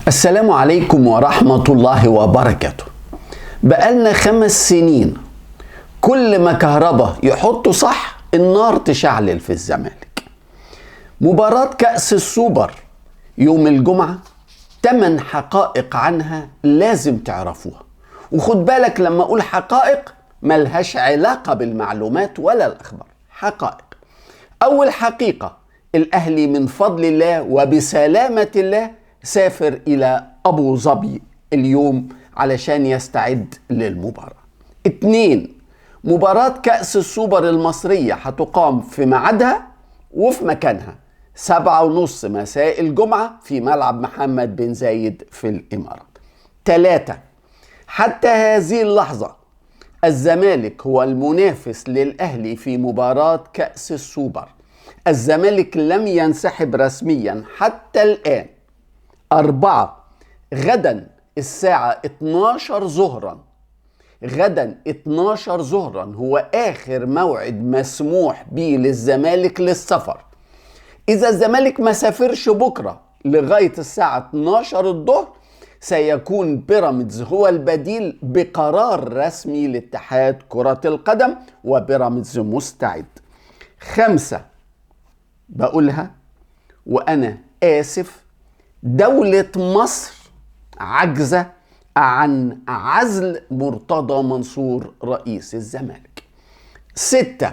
السلام عليكم ورحمة الله وبركاته. بقالنا 5 سنين كل ما كهربا يحطوا صح النار تشعلل في الزمالك. مباراة كأس السوبر يوم الجمعة 8 حقائق عنها لازم تعرفوها، وخد بالك لما اقول حقائق ملهاش علاقة بالمعلومات ولا الأخبار، حقائق. أول حقيقة، الأهلي من فضل الله وبسلامة الله سافر إلى أبو ظبي اليوم علشان يستعد للمباراة. 2، مباراة كأس السوبر المصرية هتقام في ميعادها وفي مكانها 7:30 مساء الجمعة في ملعب محمد بن زايد في الإمارات. 3، حتى هذه اللحظة الزمالك هو المنافس للأهلي في مباراة كأس السوبر. الزمالك لم ينسحب رسميا حتى الآن. 4، غدا الساعة 12 ظهرا، غدا 12 ظهرا هو آخر موعد مسموح به للزمالك للسفر. إذا الزمالك ما سافرش بكرة لغاية الساعة 12 الظهر سيكون بيراميدز هو البديل بقرار رسمي لاتحاد كرة القدم، وبيراميدز مستعد. 5، بقولها وأنا آسف، دولة مصر عجزة عن عزل مرتضى منصور رئيس الزمالك. 6،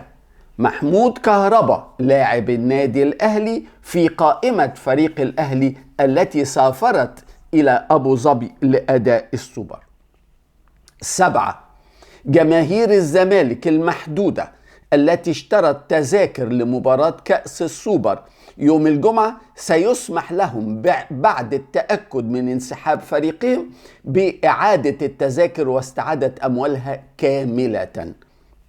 محمود كهربا لاعب النادي الأهلي في قائمة فريق الأهلي التي سافرت إلى أبو ظبي لأداء السوبر. 7، جماهير الزمالك المحدودة التي اشترت تذاكر لمباراة كأس السوبر يوم الجمعة سيسمح لهم بعد التأكد من انسحاب فريقهم بإعادة التذاكر واستعادة أموالها كاملة.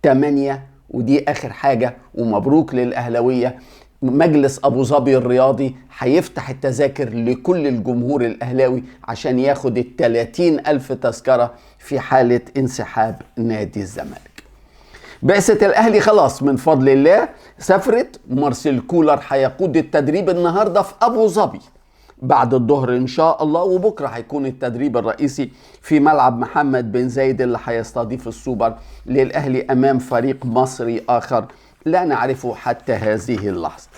8، ودي آخر حاجة ومبروك للأهلاوية، مجلس أبو ظبي الرياضي هيفتح التذاكر لكل الجمهور الأهلاوي عشان ياخد 30,000 تذكرة في حالة انسحاب نادي الزمالك. بعثة الأهلي خلاص من فضل الله سافرت. مارسيل كولر هيقود التدريب النهاردة في أبو ظبي بعد الظهر إن شاء الله، وبكرة هيكون التدريب الرئيسي في ملعب محمد بن زايد اللي هيستضيف السوبر للأهلي أمام فريق مصري آخر لا نعرفه حتى هذه اللحظة.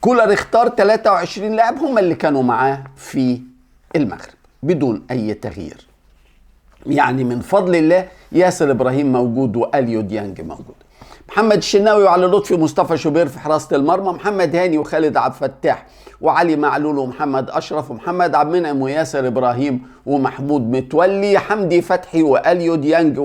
كولر اختار 23 لاعب هم اللي كانوا معاه في المغرب بدون أي تغيير، يعني من فضل الله ياسر إبراهيم موجود وأليو ديانج موجود، محمد الشناوي وعلي لطفي ومصطفى شوبير في حراسة المرمى، محمد هاني وخالد عبد الفتاح وعلي معلول ومحمد أشرف ومحمد عبد المنعم وياسر إبراهيم ومحمود متولي، حمدي فتحي وأليو ديانج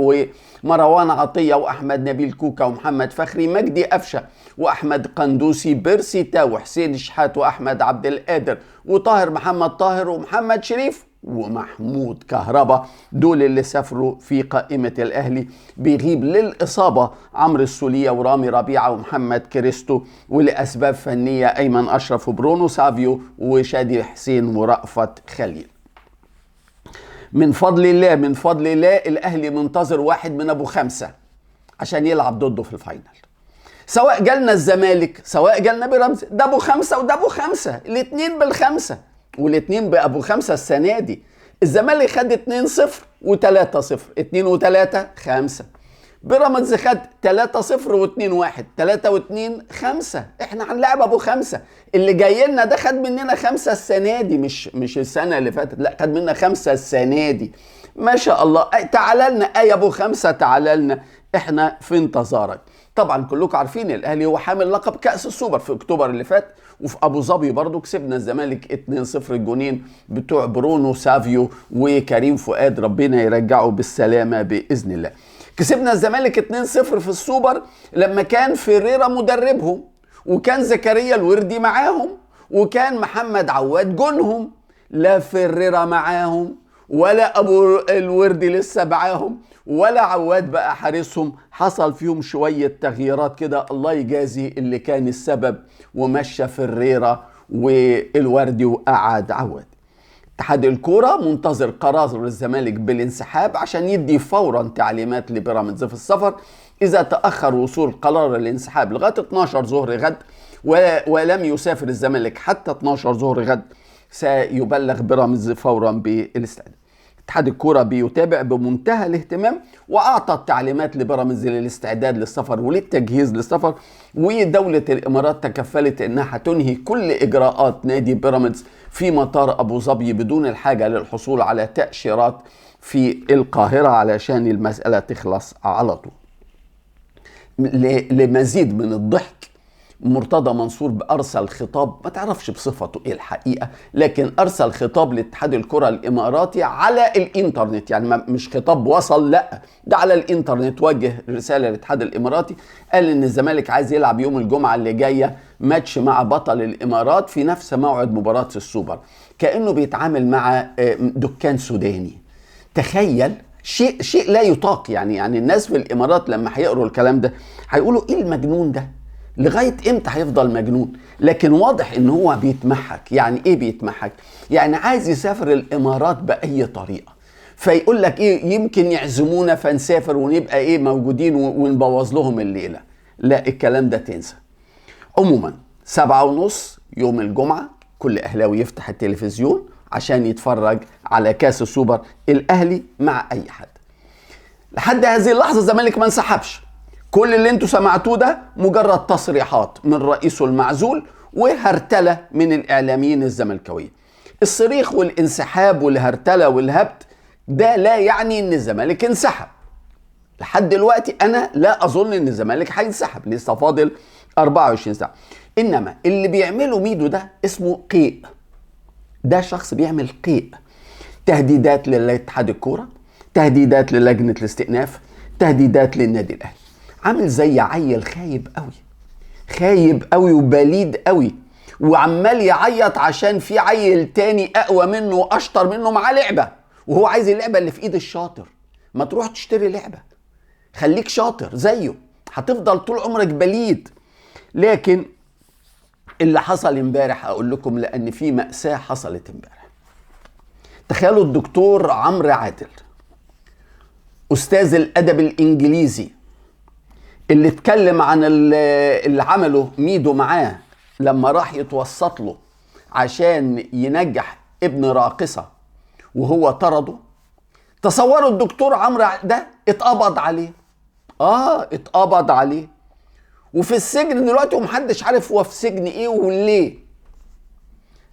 ومروان عطية وأحمد نبيل كوكا ومحمد فخري، مجدي أفشة وأحمد قندوسي، بيرسي تاو وحسين شحات وأحمد عبد القادر وطاهر محمد طاهر ومحمد شريف ومحمود كهربا. دول اللي سافروا في قائمة الأهلي. بيغيب للإصابة عمرو السولية ورامي ربيعة ومحمد كريستو، ولأسباب فنية أيمن أشرف وبرونو سافيو وشادي حسين ورأفت خليل. من فضل الله من فضل الله الأهلي منتظر واحد من أبو 5 عشان يلعب ضده في الفاينل، سواء جالنا الزمالك سواء جالنا بيراميدز، ده أبو 5 وده أبو 5، الاتنين بالخمسة والاتنين بأبو 5 السنة دي. الزمالك خد 2-0 و3-0، 2 و3 5. بيراميدز خد 3-0 و2-1، 3 و2 5. احنا هنلعب ابو 5. اللي جاي لنا ده خد مننا 5 السنة دي، مش السنة اللي فاتت، لا خد مننا 5 السنة دي. ما شاء الله. تعال لنا يا ابو 5، تعال لنا، احنا في انتظارك. طبعا كلكم عارفين الاهلي هو حامل لقب كأس السوبر في اكتوبر اللي فات، وفي ابو ظبي برضو كسبنا الزمالك 2-0، الجونين بتوع برونو سافيو وكريم فؤاد ربنا يرجعه بالسلامة بإذن الله. كسبنا الزمالك 2-0 في السوبر لما كان فيريرا مدربهم، وكان زكريا الوردي معاهم، وكان محمد عواد جونهم. لا فيريرا معاهم ولا ابو الوردي لسه معاهم ولا عواد بقى حارسهم. حصل فيهم شوية تغييرات كده، الله يجازي اللي كان السبب ومشى فيريرا والوردي وقعد عواد. اتحاد الكورة منتظر قرار الزمالك بالانسحاب عشان يدي فورا تعليمات لبيراميدز في السفر. إذا تأخر وصول قرار الانسحاب لغاية 12 ظهر غد ولم يسافر الزمالك حتى 12 ظهر غد، سيبلغ بيراميدز فورا بالاستعداد. اتحاد الكرة بيتابع بمنتهى الاهتمام، واعطى التعليمات لبيراميدز للاستعداد للسفر وللتجهيز للسفر، ودولة الامارات تكفلت انها هتنهي كل اجراءات نادي بيراميدز في مطار ابو ظبي بدون الحاجة للحصول على تأشيرات في القاهرة علشان المسألة تخلص على طول. لمزيد من الضحك، مرتضى منصور أرسل خطاب، ما تعرفش بصفته ايه الحقيقة، لكن أرسل خطاب لاتحاد الكرة الإماراتي على الإنترنت، يعني مش خطاب وصل، لا ده على الإنترنت، وجه رسالة للاتحاد الإماراتي، قال إن الزمالك عايز يلعب يوم الجمعة اللي جاية ماتش مع بطل الإمارات في نفس موعد مباراة السوبر، كأنه بيتعامل مع دكان سوداني. تخيل، شيء لا يطاق. يعني الناس في الإمارات لما هيقروا الكلام ده هيقولوا ايه المجنون ده؟ لغاية امتى هيفضل مجنون؟ لكن واضح ان هو بيتمحك. يعني ايه بيتمحك؟ يعني عايز يسافر الامارات باي طريقة، فيقول لك ايه، يمكن يعزمونا فنسافر ونبقى ايه موجودين ونبوظ لهم الليلة. لا، الكلام ده تنسى. عموما 7:30 يوم الجمعة كل اهلاوي يفتح التلفزيون عشان يتفرج على كاس السوبر، الاهلي مع اي حد. لحد هذه اللحظة الزمالك ما انسحبش. كل اللي انتوا سمعتوه ده مجرد تصريحات من رئيسه المعزول وهرتلة من الاعلاميين الزملكاوية. الصريخ والانسحاب والهرتلة والهبت ده لا يعني ان الزمالك انسحب. لحد دلوقتي انا لا اظن ان الزمالك هينسحب، لسه فاضل 24 ساعة. انما اللي بيعمله ميدو ده اسمه قيء. ده شخص بيعمل قيء، تهديدات لاتحاد الكورة، تهديدات للجنة الاستئناف، تهديدات للنادي الاهلي. عامل زي عيل خايب قوي وبليد قوي، وعمال يعيط عشان في عيل تاني اقوى منه واشطر منه معاه لعبة، وهو عايز اللعبة اللي في ايد الشاطر. ما تروح تشتري لعبة، خليك شاطر زيه، هتفضل طول عمرك بليد. لكن اللي حصل امبارح اقول لكم، لان في مأساة حصلت امبارح. تخيلوا الدكتور عمرو عادل، استاذ الادب الانجليزي، اللي اتكلم عن اللي عمله ميدو معاه لما راح يتوسط له عشان ينجح ابن راقصة وهو طرده. تصوروا الدكتور عمرو ده اتقبض عليه. اتقبض عليه وفي السجن دلوقتي، ومحدش عارف هو في سجن ايه وليه.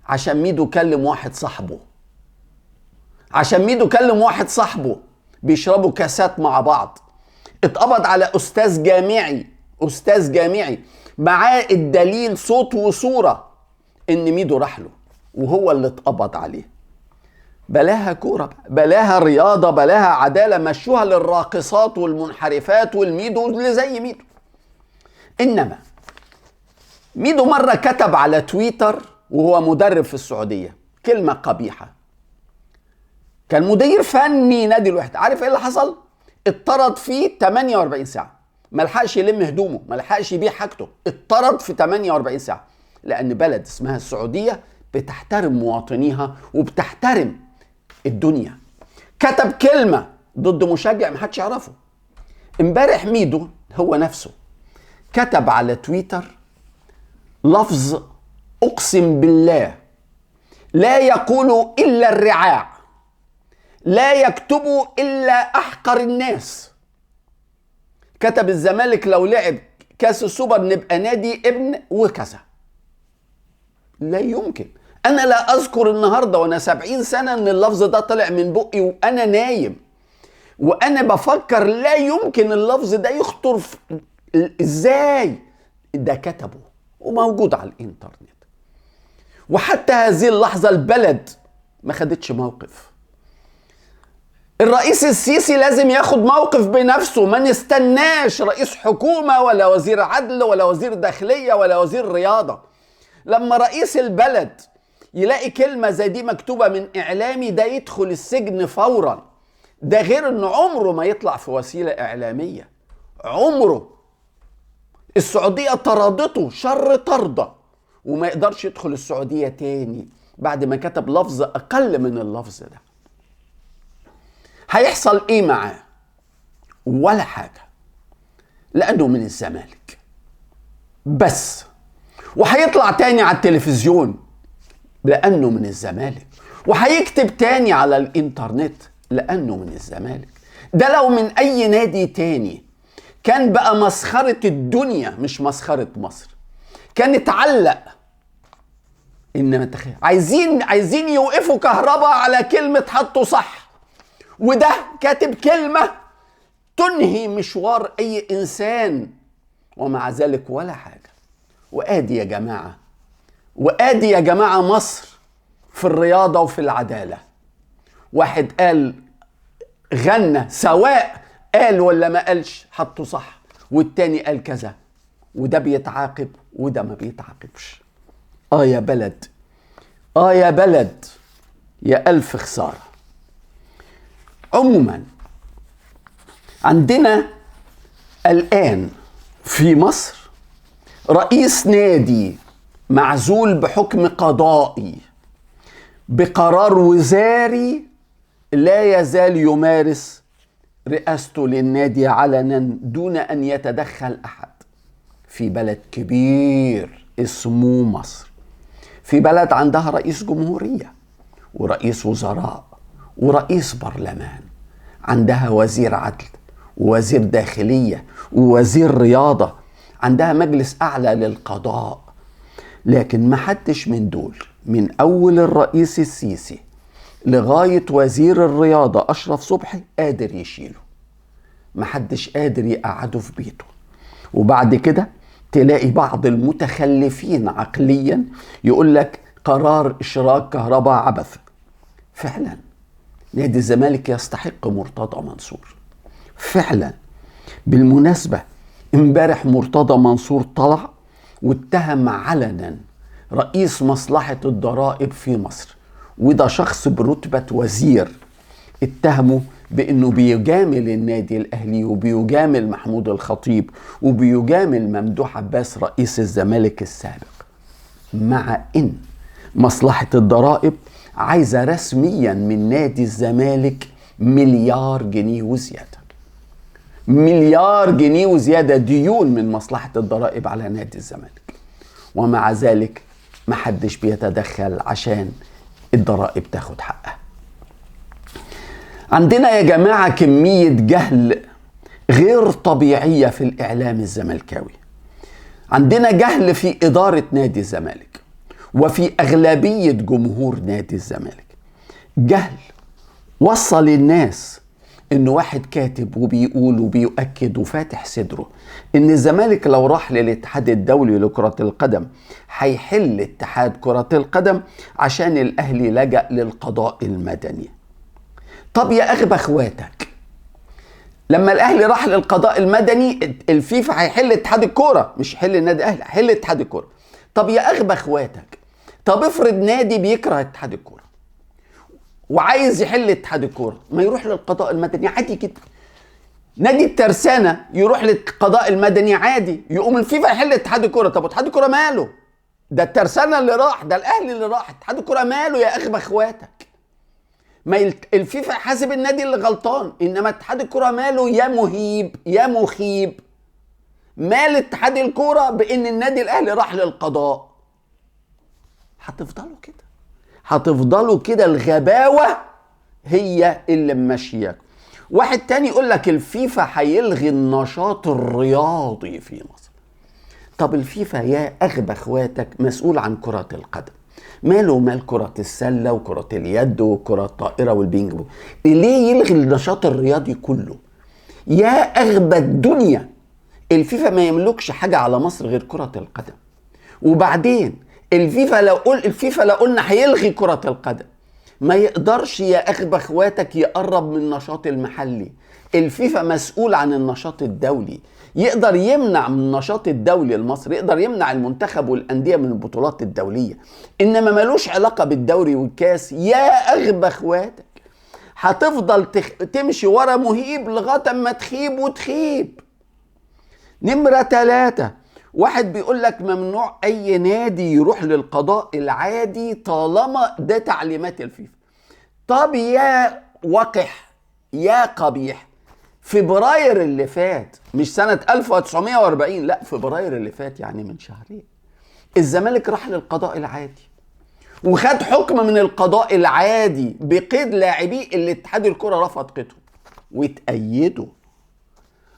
عشان ميدو كلم واحد صاحبه بيشربوا كاسات مع بعض. اتقبض على استاذ جامعي معاه الدليل صوت وصورة ان ميدو راح له، وهو اللي اتقبض عليه. بلاها كورة، بلاها رياضة، بلاها عدالة، مشوها للراقصات والمنحرفات والميدو اللي زي ميدو. انما ميدو مرة كتب على تويتر وهو مدرب في السعودية كلمة قبيحة. كان مدير فني نادي الوحدة. عارف ايه اللي حصل؟ اتطرد فيه 48 ساعة، ملحقش يلم هدومه، ملحقش يبيع حاجته، اتطرد في 48 ساعة. لأن بلد اسمها السعودية بتحترم مواطنيها وبتحترم الدنيا. كتب كلمة ضد مشجع محدش يعرفه. امبارح ميدو هو نفسه كتب على تويتر لفظ أقسم بالله لا يقول إلا الرعاع، لا يكتب إلا أحقر الناس. كتب الزمالك لو لعب كاس السوبر نبقى نادي ابن وكذا. لا يمكن. أنا لا أذكر النهاردة وأنا 70 سنة أن اللفظ ده طلع من بقي وأنا نايم، وأنا بفكر لا يمكن اللفظ ده يخطر إزاي. ده كتبه وموجود على الإنترنت. وحتى هذه اللحظة البلد ما خدتش موقف. الرئيس السيسي لازم ياخد موقف بنفسه، ما نستناش رئيس حكومة ولا وزير عدل ولا وزير داخلية ولا وزير رياضة. لما رئيس البلد يلاقي كلمة زي دي مكتوبة من إعلامي، ده يدخل السجن فورا. ده غير إنه عمره ما يطلع في وسيلة إعلامية، عمره. السعودية طردته شر طردة، وما يقدرش يدخل السعودية تاني بعد ما كتب لفظ أقل من اللفظ ده. هيحصل ايه معاه؟ ولا حاجة، لأنه من الزمالك بس. وهيطلع تاني على التلفزيون لأنه من الزمالك، وهيكتب تاني على الإنترنت لأنه من الزمالك. ده لو من أي نادي تاني كان بقى مسخرة الدنيا مش مسخرة مصر، كان اتعلق. إنما تخيل عايزين يوقفوا كهرباء على كلمة حطوا صح، وده كاتب كلمة تنهي مشوار أي إنسان، ومع ذلك ولا حاجة. وآدي يا جماعة مصر في الرياضة وفي العدالة. واحد قال غنى سواء قال ولا ما قالش حطوا صح، والتاني قال كذا، وده بيتعاقب وده ما بيتعاقبش. يا بلد، يا بلد، يا ألف خسارة. عموما عندنا الآن في مصر رئيس نادي معزول بحكم قضائي بقرار وزاري لا يزال يمارس رئاسته للنادي علنا دون أن يتدخل أحد، في بلد كبير اسمه مصر، في بلد عندها رئيس جمهورية ورئيس وزراء ورئيس برلمان، عندها وزير عدل ووزير داخلية ووزير رياضة، عندها مجلس أعلى للقضاء. لكن ما حدش من دول، من أول الرئيس السيسي لغاية وزير الرياضة أشرف صبحي، قادر يشيله. ما حدش قادر يقعده في بيته. وبعد كده تلاقي بعض المتخلفين عقليا يقول لك قرار إشراك كهرباء عبث. فعلا نادي الزمالك يستحق مرتضى منصور فعلا. بالمناسبة امبارح مرتضى منصور طلع واتهم علنا رئيس مصلحة الضرائب في مصر، وده شخص برتبة وزير، اتهمه بانه بيجامل النادي الاهلي وبيجامل محمود الخطيب وبيجامل ممدوح عباس رئيس الزمالك السابق، مع ان مصلحة الضرائب عايزة رسميا من نادي الزمالك مليار جنيه وزيادة. مليار جنيه وزيادة ديون من مصلحة الضرائب على نادي الزمالك، ومع ذلك محدش بيتدخل عشان الضرائب تاخد حقها. عندنا يا جماعة كمية جهل غير طبيعية في الإعلام الزملكاوي. عندنا جهل في إدارة نادي الزمالك وفي أغلبية جمهور نادي الزمالك. جهل وصل الناس إنه واحد كاتب وبيقول وبيؤكد وفاتح صدره إن الزمالك لو راح للاتحاد الدولي لكرة القدم هيحل اتحاد كرة القدم عشان الأهلي لجأ للقضاء المدني. طب يا أغبى اخواتك، لما الأهلي راح للقضاء المدني الفيفا هيحل اتحاد الكورة، مش يحل النادي الأهلي، هيحل اتحاد الكورة. طب يا أغبى اخواتك، طب افرض نادي بيكره اتحاد الكورة وعايز يحل اتحاد الكورة، ما يروح للقضاء المدني عادي كده. نادي الترسانة يروح للقضاء المدني عادي، يقوم الفيفا يحل اتحاد الكورة. طب اتحاد الكورة ماله؟ ده الترسانة اللي راح، ده الأهلي اللي راح، اتحاد الكورة ماله يا أغبى اخواتك؟ ما الفيفا حاسب النادي اللي غلطان، انما اتحاد الكرة ماله يا مهيب يا مخيب؟ مال اتحاد الكرة بان النادي الاهلي راح للقضاء؟ هتفضلوا كده الغباوة هي اللي ماشياكم. واحد تاني يقول لك الفيفا هيلغي النشاط الرياضي في مصر. طب الفيفا يا اغبى اخواتك مسؤول عن كرة القدم، ماله مال كرة السلة وكرة اليد وكرة الطائرة والبينج بونج؟ ليه يلغي النشاط الرياضي كله؟ يا أغبى الدنيا، الفيفا ما يملكش حاجة على مصر غير كرة القدم. وبعدين الفيفا لو قلنا هيلغي كرة القدم، ما يقدرش يا أغبى اخواتك يقرب من النشاط المحلي. الفيفا مسؤول عن النشاط الدولي، يقدر يمنع من النشاط الدولي المصري، يقدر يمنع المنتخب والأندية من البطولات الدولية، إنما ملوش علاقة بالدوري والكاس. يا أغبى اخواتك، هتفضل تمشي ورا مهيب لغاية ما تخيب وتخيب. نمرة 3، واحد بيقول لك ممنوع أي نادي يروح للقضاء العادي طالما ده تعليمات الفيفا. طب يا وقح يا قبيح، فبراير اللي فات، مش سنة 1940، لا فبراير اللي فات، يعني من شهرين، الزمالك راح للقضاء العادي وخد حكم من القضاء العادي بقيد لاعبيه اللي اتحاد الكرة رفض قيدهم واتأيدوا.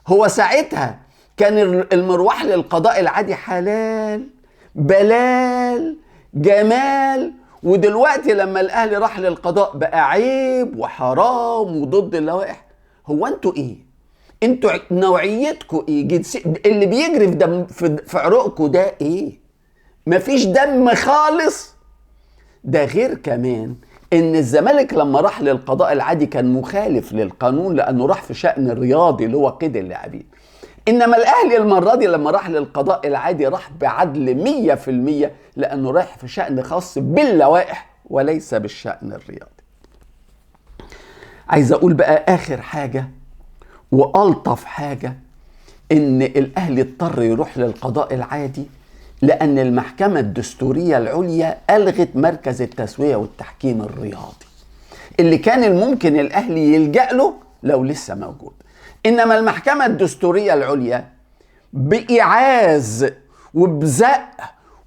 هو ساعتها كان المروح للقضاء العادي حلال بلال جمال، ودلوقتي لما الاهلي راح للقضاء بقى عيب وحرام وضد اللوائح. هو انتوا ايه؟ انتوا نوعيتكم ايه؟ اللي بيجري في دم في عروقكم ده ايه؟ مفيش دم خالص. ده غير كمان ان الزمالك لما راح للقضاء العادي كان مخالف للقانون لانه راح في شأن الرياضي اللي هو قيد اللاعبين. انما الاهلي المرة دي لما راح للقضاء العادي راح بعدل 100% لانه رايح في شأن خاص باللوائح وليس بالشأن الرياضي. عايز اقول بقى اخر حاجة والطف حاجة، ان الاهلي اضطر يروح للقضاء العادي لأن المحكمة الدستورية العليا ألغت مركز التسوية والتحكيم الرياضي اللي كان الممكن الأهلي يلجأ له لو لسه موجود. إنما المحكمة الدستورية العليا بإيعاز وبزق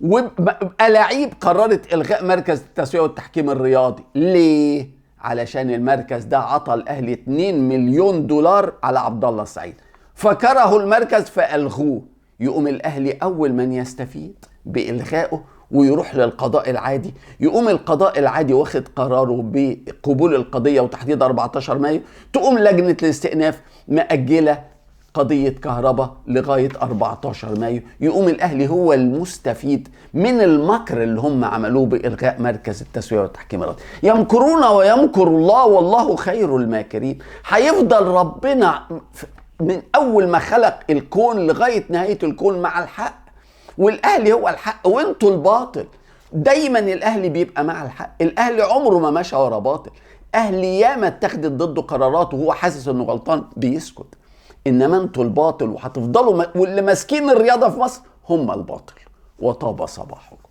وبألاعيب قررت إلغاء مركز التسوية والتحكيم الرياضي. ليه؟ علشان المركز ده عطى الأهلي 2 مليون دولار على عبد الله السعيد فكرهوا المركز فألغوه. يقوم الأهلي أول من يستفيد بإلغائه ويروح للقضاء العادي، يقوم القضاء العادي واخد قراره بقبول القضية وتحديد 14 مايو، تقوم لجنة الاستئناف مأجلة قضية كهرباء لغاية 14 مايو. يقوم الأهلي هو المستفيد من المكر اللي هم عملوه بإلغاء مركز التسوية والتحكيم الرياضي. يمكرون ويمكر الله والله خير الماكرين. هيفضل ربنا من أول ما خلق الكون لغاية نهاية الكون مع الحق، والأهلي هو الحق وانتوا الباطل. دايما الأهلي بيبقى مع الحق، الأهلي عمره ما ماشى ورا باطل. أهلي ياما اتخذت ضده قرارات وهو حاسس انه غلطان بيسكت. انما انتوا الباطل وهتفضلوا واللي ماسكين الرياضة في مصر هم الباطل. وطاب صباحكم.